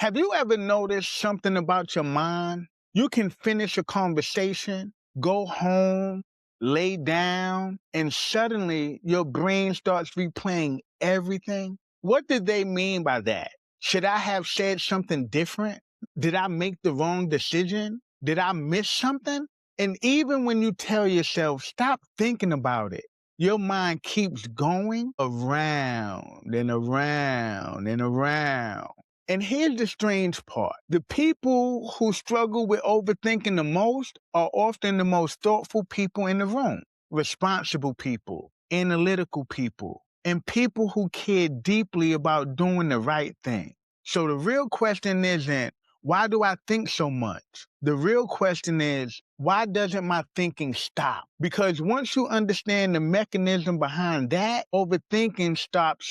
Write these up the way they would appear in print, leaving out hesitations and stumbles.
Have you ever noticed something about your mind? You can finish a conversation, go home, lay down, and suddenly your brain starts replaying everything. What did they mean by that? Should I have said something different? Did I make the wrong decision? Did I miss something? And even when you tell yourself, stop thinking about it, your mind keeps going around and around and around. And here's the strange part. The people who struggle with overthinking the most are often the most thoughtful people in the room, responsible people, analytical people, and people who care deeply about doing the right thing. So the real question isn't, why do I think so much? The real question is, why doesn't my thinking stop? Because once you understand the mechanism behind that, overthinking stops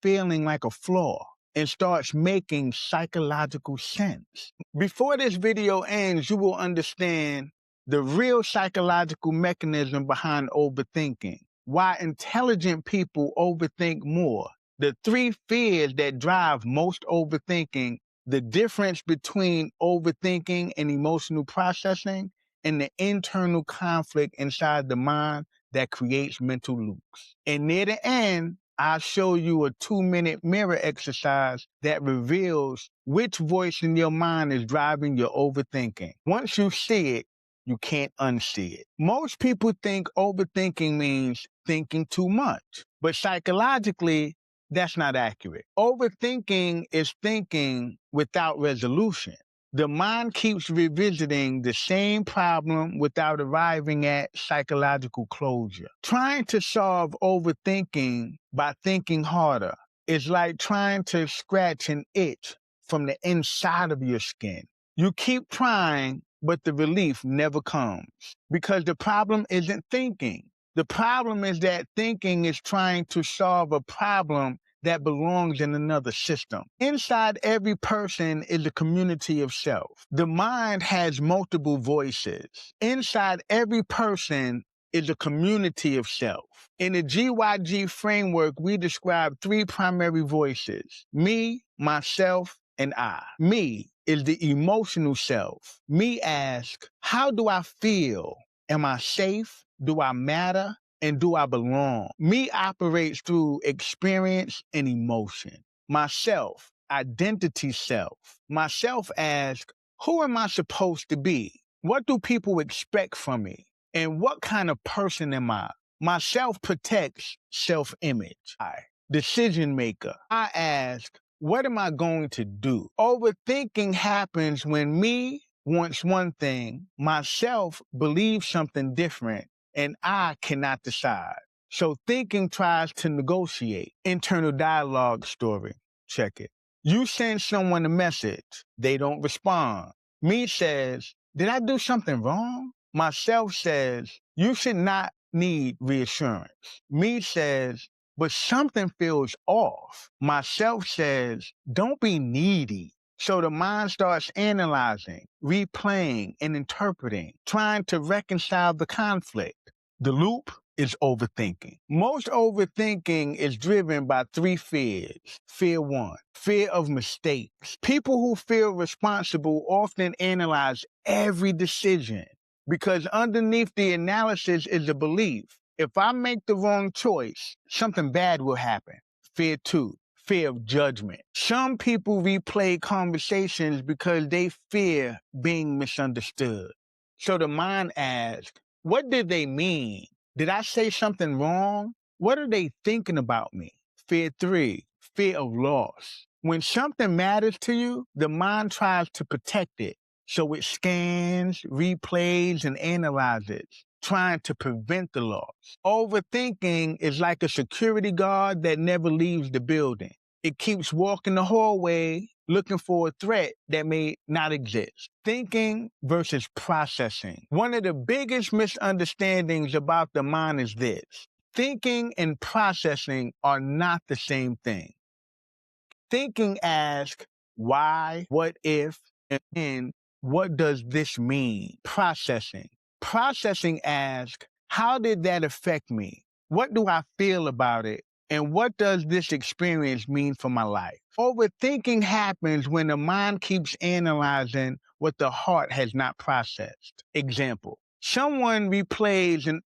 feeling like a flaw and starts making psychological sense. Before this video ends, you will understand the real psychological mechanism behind overthinking, why intelligent people overthink more, the three fears that drive most overthinking, the difference between overthinking and emotional processing, and the internal conflict inside the mind that creates mental loops. And near the end, I'll show you a 2-minute mirror exercise that reveals which voice in your mind is driving your overthinking. Once you see it, you can't unsee it. Most people think overthinking means thinking too much, but psychologically, that's not accurate. Overthinking is thinking without resolution. The mind keeps revisiting the same problem without arriving at psychological closure. Trying to solve overthinking by thinking harder is like trying to scratch an itch from the inside of your skin. You keep trying, but the relief never comes because the problem isn't thinking. The problem is that thinking is trying to solve a problem that belongs in another system. Inside every person is a community of self. The mind has multiple voices. Inside every person is a community of self. In the GYG framework, we describe three primary voices: me, myself, and I. Me is the emotional self. Me asks, how do I feel? Am I safe? Do I matter? And do I belong? Me operates through experience and emotion. Myself, identity self. Myself asks, who am I supposed to be? What do people expect from me? And what kind of person am I? Myself protects self-image. I, decision maker. I ask, what am I going to do? Overthinking happens when me wants one thing, myself believes something different, and I cannot decide. So thinking tries to negotiate. Internal dialogue story. Check it. You send someone a message. They don't respond. Me says, did I do something wrong? Myself says, you should not need reassurance. Me says, but something feels off. Myself says, don't be needy. So the mind starts analyzing, replaying, and interpreting, trying to reconcile the conflict. The loop is overthinking. Most overthinking is driven by three fears. Fear one, fear of mistakes. People who feel responsible often analyze every decision because underneath the analysis is a belief. If I make the wrong choice, something bad will happen. Fear two, fear of judgment. Some people replay conversations because they fear being misunderstood. So the mind asks, what did they mean? Did I say something wrong? What are they thinking about me? Fear three, fear of loss. When something matters to you, the mind tries to protect it. So it scans, replays, and analyzes, trying to prevent the loss. Overthinking is like a security guard that never leaves the building. It keeps walking the hallway looking for a threat that may not exist. Thinking versus processing. One of the biggest misunderstandings about the mind is this: thinking and processing are not the same thing. Thinking asks, why, what if, and then, what does this mean? Processing. Processing asks, how did that affect me? What do I feel about it? And what does this experience mean for my life? Overthinking happens when the mind keeps analyzing what the heart has not processed. Example, Someone replays an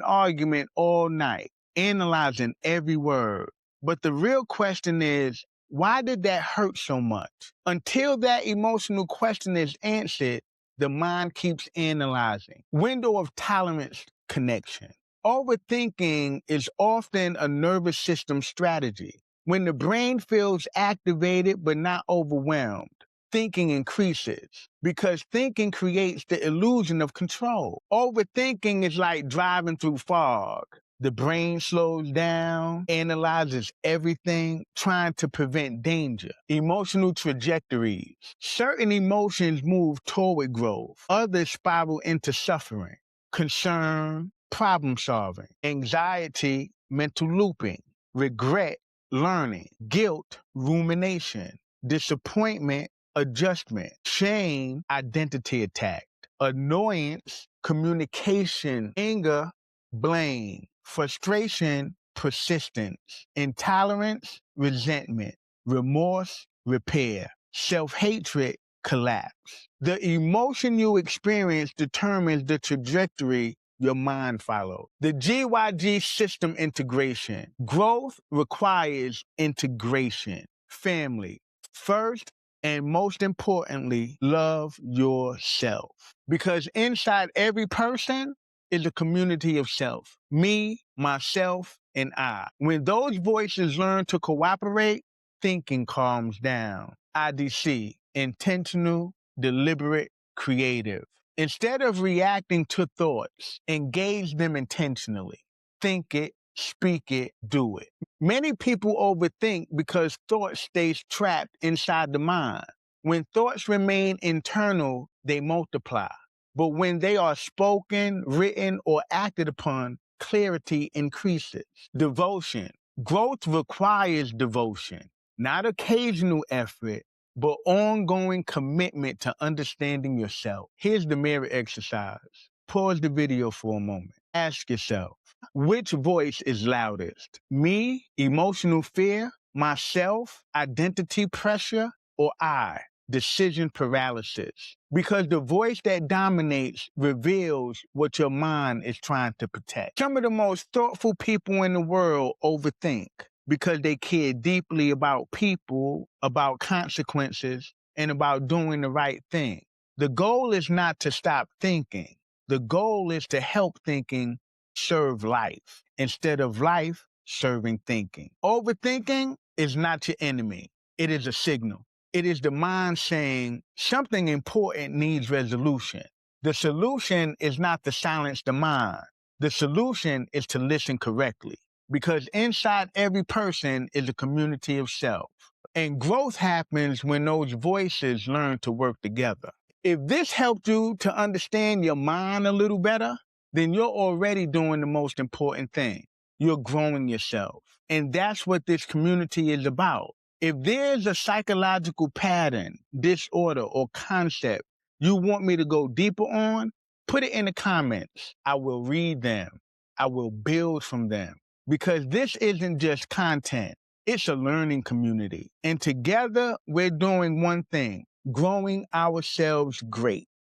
argument all night, analyzing every word. But the real question is, why did that hurt so much? Until that emotional question is answered, the mind keeps analyzing. Window of tolerance connection. Overthinking is often a nervous system strategy. When the brain feels activated but not overwhelmed, thinking increases because thinking creates the illusion of control. Overthinking is like driving through fog. The brain slows down, analyzes everything, trying to prevent danger. Emotional trajectories. Certain emotions move toward growth, others spiral into suffering. Concern, problem solving. Anxiety, mental looping. Regret, learning. Guilt, rumination. Disappointment, adjustment. Shame, identity attack. Annoyance, communication. Anger, blame. Frustration, persistence. Intolerance, resentment. Remorse, repair. Self-hatred, collapse. The emotion you experience determines the trajectory your mind follows. The GYG system integration. Growth requires integration. Family. First, and most importantly, love yourself. Because inside every person is a community of self. Me, myself, and I. When those voices learn to cooperate, thinking calms down. IDC, intentional, deliberate, creative. Instead of reacting to thoughts, engage them intentionally. Think it, speak it, do it. Many people overthink because thought stays trapped inside the mind. When thoughts remain internal, they multiply. But when they are spoken, written, or acted upon, clarity increases. Devotion. Growth requires devotion, not occasional effort, but ongoing commitment to understanding yourself. Here's the mirror exercise. Pause the video for a moment. Ask yourself, which voice is loudest? Me, emotional fear, myself, identity pressure, or I, decision paralysis? Because the voice that dominates reveals what your mind is trying to protect. Some of the most thoughtful people in the world overthink because they care deeply about people, about consequences, and about doing the right thing. The goal is not to stop thinking. The goal is to help thinking serve life instead of life serving thinking. Overthinking is not your enemy. It is a signal. It is the mind saying something important needs resolution. The solution is not to silence the mind. The solution is to listen correctly. Because inside every person is a community of self. And growth happens when those voices learn to work together. If this helped you to understand your mind a little better, then you're already doing the most important thing. You're growing yourself. And that's what this community is about. If there's a psychological pattern, disorder, or concept you want me to go deeper on, put it in the comments. I will read them. I will build from them. Because this isn't just content. It's a learning community. And together, we're doing one thing, growing ourselves great.